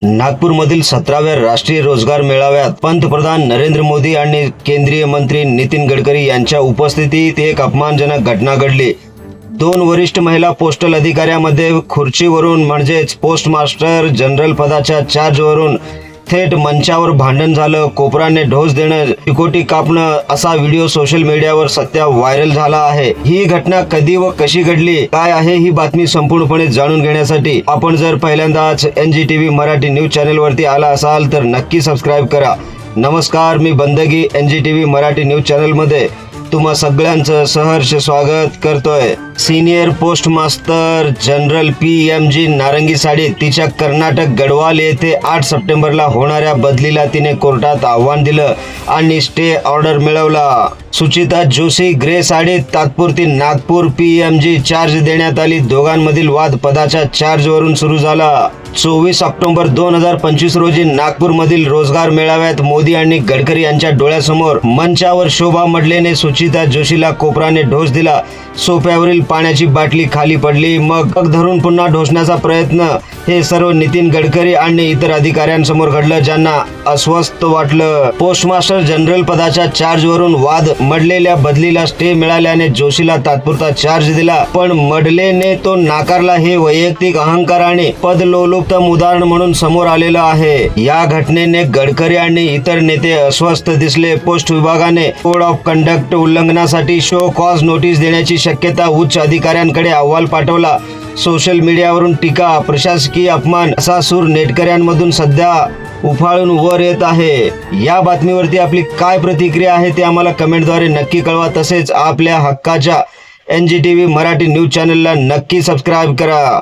नागपूरमधील 17व्या राष्ट्रीय रोजगार मेळाव्यात पंतप्रधान नरेंद्र मोदी आणि केंद्रीय मंत्री नितीन गडकरी यांच्या उपस्थितीत एक अपमानजनक घटना घडली। दोन वरिष्ठ महिला पोस्टल अधिकाऱ्यांमध्ये खुर्चीवरून म्हणजेच पोस्ट मास्टर जनरल पदाच्या चार्जवरून थेट मंचावर भांडण झालं। कोपराने ढोस देणं, चिकोटी कापणं असा व्हिडिओ सोशल मीडियावर सध्या व्हायरल झाला आहे। ही घटना कधी व कशी घडली, काय आहे ही बातमी संपूर्णपणे जाणून घेण्यासाठी आपण जर पहिल्यांदाच NGTV मराठी न्यूज चॅनल वरती आला असाल तर नक्की सबस्क्राइब करा। नमस्कार, मी बंदगी NGTV मराठी न्यूज चॅनल मध्ये तुम्हा सगळ्यांचं सहर्ष स्वागत करतोय। Senior post master general PMG नारंगी साडी तिच्या कर्नाटक गडवाल येथे 8 सप्टेंबरला होणाऱ्या बदलीला तिने कोर्टात आव्हान दिलं आणि स्टे ऑर्डर मिळवला। सुचिता जोशी ग्रे साडीत तात्पुरती नागपूर PMG चार्ज देण्यात आली। दोघांमधील वाद पदाच्या चार्जवरून सुरू झाला। 24 ऑक्टोबर 2025 रोजी नागपूरमधील रोजगार मेळाव्यात मोदी आणि गडकरी यांच्या डोळ्यासमोर मंचावर शोभा मडलेने सुचिता जोशीला कोपराने ढोस दिला। सोफ्यावरील पाण्याची बाटली खाली पडली, मग धरून पुन्हा ढोसण्याचा प्रयत्न। हे सर्व नितीन गडकरी आणि इतर अधिकाऱ्यांसमोर घडलं, ज्यांना अस्वस्थ वाटलं। पोस्टमास्टर जनरल पदाच्या चार्जवरून वाद मडलेल्या बदलीला स्टे मिळाल्याने जोशीला तात्पुरता चार्ज दिला, पण मडलेने तो नाकारला। हे वैयक्तिक अहंकार आणि पदलोलुपता उदाहरण म्हणून समोर आलेलं आहे। या घटनेने गडकरी आणि इतर नेते अस्वस्थ दिसले। पोस्ट विभागाने कोड ऑफ कंडक्ट उल्लंघनासाठी शो कॉज नोटीस देण्याची शक्यता उच्च अधिकाऱ्यांकडे अहवाल पाठवला। सोशल मीडियावरून टीका, प्रशासकीय अपमान असा सूर नेटकऱ्यांमधून सध्या उफाळून वर येत आहे। या बातमीवरती आपली काय प्रतिक्रिया आहे ते आम्हाला कमेंटद्वारे नक्की कळवा। तसेच आपल्या हक्काच्या NGTV मराठी न्यूज चॅनलला नक्की सबस्क्राइब करा।